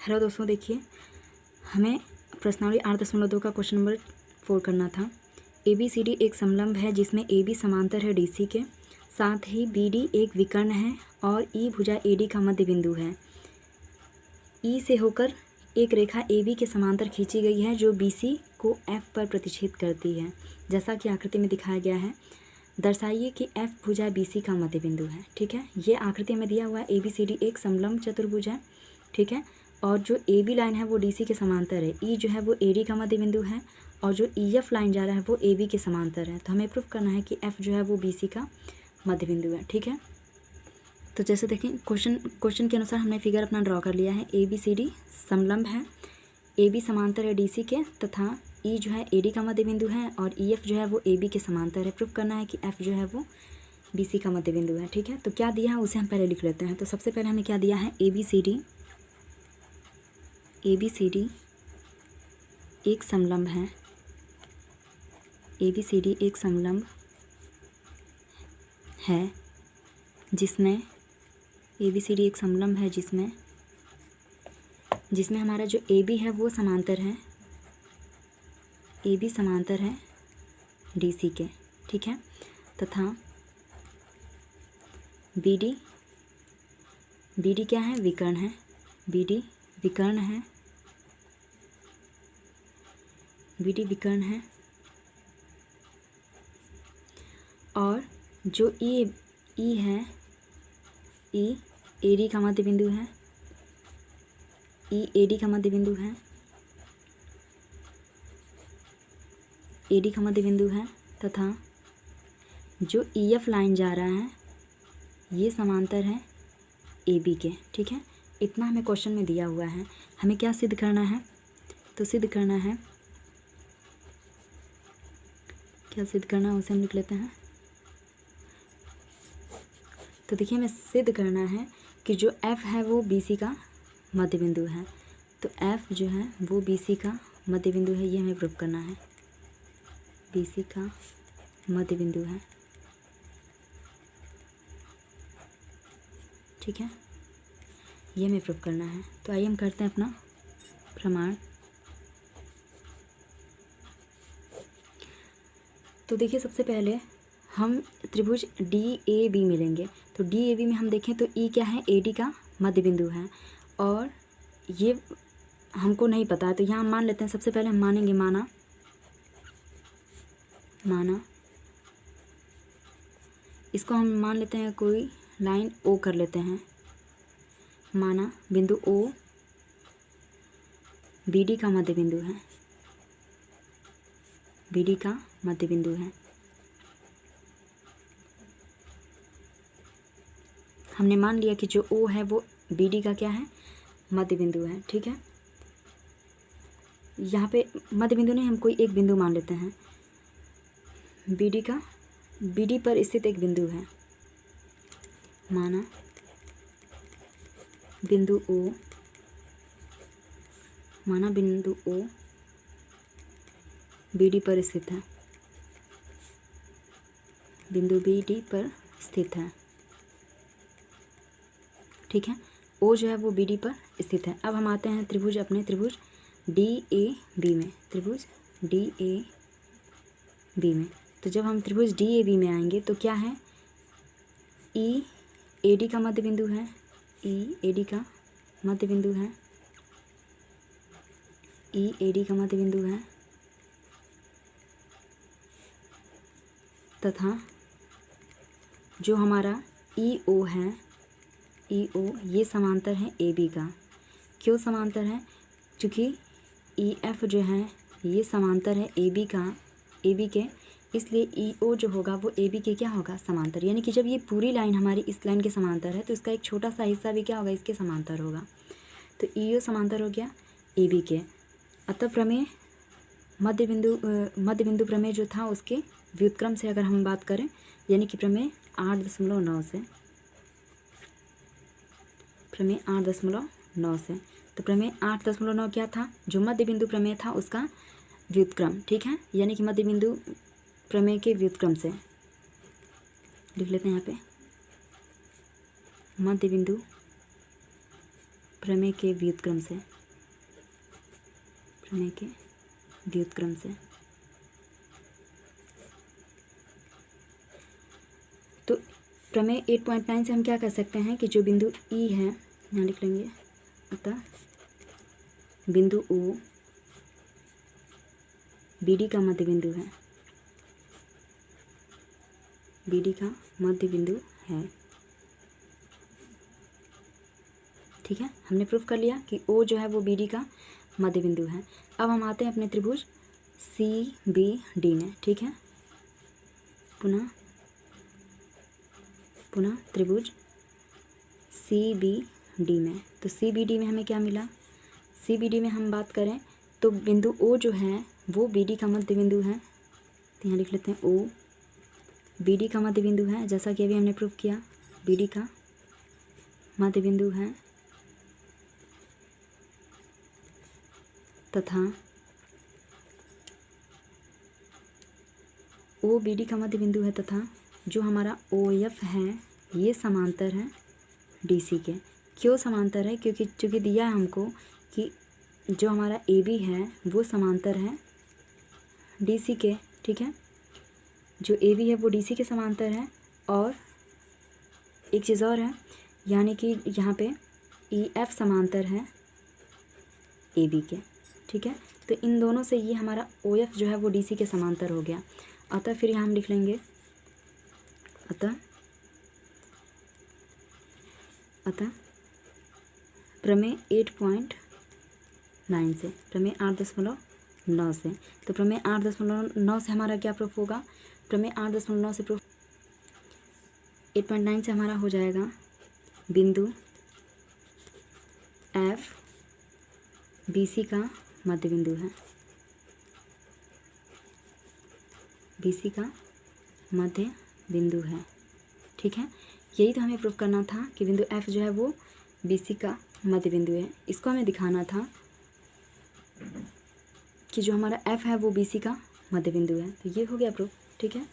Hello दोस्तों, देखिए हमें प्रश्नावली 8.2 का क्वेश्चन नंबर 4 करना था। ABCD एक समलंब है जिसमें AB समांतर है DC के, साथ ही BD एक विकर्ण है और E भुजा AD का मध्य बिंदु है। E से होकर एक रेखा AB के समांतर खींची गई है जो BC को F पर प्रतिच्छेद करती है, जैसा कि आकृति में दिखाया गया है। दर्शाइए कि F भुजा BC का मध्य बिंदु है। ठीक है, ये आकृति में दिया हुआ है। ABCD एक समलंब चतुर्भुज है। ठीक है, और जो AB लाइन है वो DC के समांतर है। E जो है वो AD का मध्य बिंदु है और जो EF लाइन जा रहा है वो AB के समांतर है। तो हमें प्रूफ करना है कि F जो है वो BC का मध्य बिंदु है। ठीक है, तो जैसे देखें क्वेश्चन के अनुसार हमने फिगर अपना ड्रॉ कर लिया है। ABCD समलंब है, AB समांतर है DC के तथा E जो है AD का मध्य बिंदु है और EF जो है वो AB के समांतर है। प्रूफ करना है कि F जो है वो BC का मध्य बिंदु है। ठीक है, तो क्या दिया है उसे हम पहले लिख लेते हैं। तो सबसे पहले हमें क्या दिया है, ABCD एक समलंब है। ABCD एक समलंब है जिसमें ABCD एक समलंब है जिसमें हमारा जो AB है वो समांतर है, AB समांतर है DC के। ठीक है, तथा BD क्या है, विकर्ण है। BD विकर्ण है, BD विकर्ण है और जो E है, E AD का मध्य बिंदु है। E AD का मध्य बिंदु है, AD का मध्य बिंदु है तथा जो EF लाइन जा रहा है ये समांतर है AB के। ठीक है, इतना हमें क्वेश्चन में दिया हुआ है। हमें क्या सिद्ध करना है, तो सिद्ध करना है, क्या सिद्ध करना है उसे हम लिख लेते हैं। तो देखिए हमें सिद्ध करना है कि जो F है वो BC का मध्य बिंदु है। तो F जो है वो BC का मध्य बिंदु है, ये हमें प्रूव करना है। BC का मध्य बिंदु है। ठीक है, ये हमें प्रूव करना है। तो आइए हम करते हैं अपना प्रमाण। तो देखिए सबसे पहले हम त्रिभुज DAB मिलेंगे। तो DAB में हम देखें तो E क्या है, AD का मध्य बिंदु है और ये हमको नहीं पता है। तो यहाँ हम मान लेते हैं, सबसे पहले हम मानेंगे माना इसको हम मान लेते हैं, कोई लाइन O कर लेते हैं। माना बिंदु O BD का मध्य बिंदु है, BD का मध्य बिंदु है। हमने मान लिया कि जो O है वो BD का क्या है, मध्य बिंदु है। ठीक है, यहाँ पे मध्य बिंदु नहीं, हम कोई एक बिंदु मान लेते हैं। BD पर स्थित एक बिंदु है। माना बिंदु O, माना बिंदु O BD पर स्थित है, बिंदु BD पर स्थित है। ठीक है, O जो है वो BD पर स्थित है। अब हम आते हैं त्रिभुज अपने त्रिभुज DAB में। त्रिभुज DAB में तो जब हम त्रिभुज DAB में आएंगे तो क्या है, E AD का मध्य बिंदु है, E AD का मध्य बिंदु है, E AD का मध्य बिंदु है तथा जो हमारा EO है, EO ये समांतर है AB का। क्यों समांतर है, क्योंकि EF जो है ये समांतर है AB के, इसलिए EO जो होगा वो AB के क्या होगा, समांतर। यानी कि जब ये पूरी लाइन हमारी इस लाइन के समांतर है तो इसका एक छोटा सा हिस्सा भी क्या होगा, इसके समांतर होगा। तो EO समांतर हो गया AB के। अतः प्रमेय मध्य बिंदु प्रमेय जो था उसके व्युत्क्रम से अगर हम बात करें, यानी कि प्रमेय 8.9 से, प्रमेय 8.9 से, तो प्रमेय 8.9 क्या था, जो मध्य बिंदु प्रमेय था उसका व्युत्क्रम। ठीक है, यानी कि मध्य बिंदु प्रमेय के व्युत्क्रम से लिख लेते हैं यहाँ पे, मध्य बिंदु प्रमेय के व्युत्क्रम से। प्रमेय के व्युत्क्रम से। तो प्रमेय 8.9 से हम क्या कर सकते हैं कि जो बिंदु ई है यहाँ लिख लेंगे, अतः बिंदु ओ बी डी का मध्य बिंदु है, बी डी का मध्य बिंदु है। ठीक है, हमने प्रूफ कर लिया कि ओ जो है वो बी डी का मध्य बिंदु है। अब हम आते हैं अपने त्रिभुज सी बी डी में। ठीक है, पुनः त्रिभुज सी बी डी में। तो सी बी डी में हमें क्या मिला, सी बी डी में हम बात करें तो बिंदु ओ जो है वो बी डी का मध्य बिंदु है। तो यहाँ लिख लेते हैं ओ बी डी का मध्य बिंदु है, जैसा कि अभी हमने प्रूफ किया बी डी का मध्य बिंदु है, तथा ओ बी डी का मध्य बिंदु है, तथा जो हमारा ओ एफ है ये समांतर है डी सी के। क्यों समांतर है, क्योंकि चूँकि दिया है हमको कि जो हमारा ए बी है वो समांतर है डी सी के। ठीक है, जो ए बी है वो डी सी के समांतर है, और एक चीज़ और है, यानी कि यहाँ पे ई एफ समांतर है ए बी के। ठीक है, तो इन दोनों से ये हमारा ओ एफ जो है वो डी सी के समांतर हो गया। अतः फिर यहाँ हम लिख लेंगे, अतः प्रमेय 8.9 से, प्रमेय 8.9 से, तो प्रमेय 8.9 से हमारा क्या प्रूफ होगा, प्रमेय 8.9 से प्रूफ 8.9 से हमारा हो जाएगा बिंदु एफ बी सी का मध्य बिंदु है, बी सी का मध्य बिंदु है। ठीक है, यही तो हमें प्रूफ करना था कि बिंदु एफ जो है वो बी सी का मध्य बिंदु है। इसको हमें दिखाना था कि जो हमारा एफ है वो बी सी का मध्य बिंदु है। तो ये हो गया प्रूफ। ठीक है।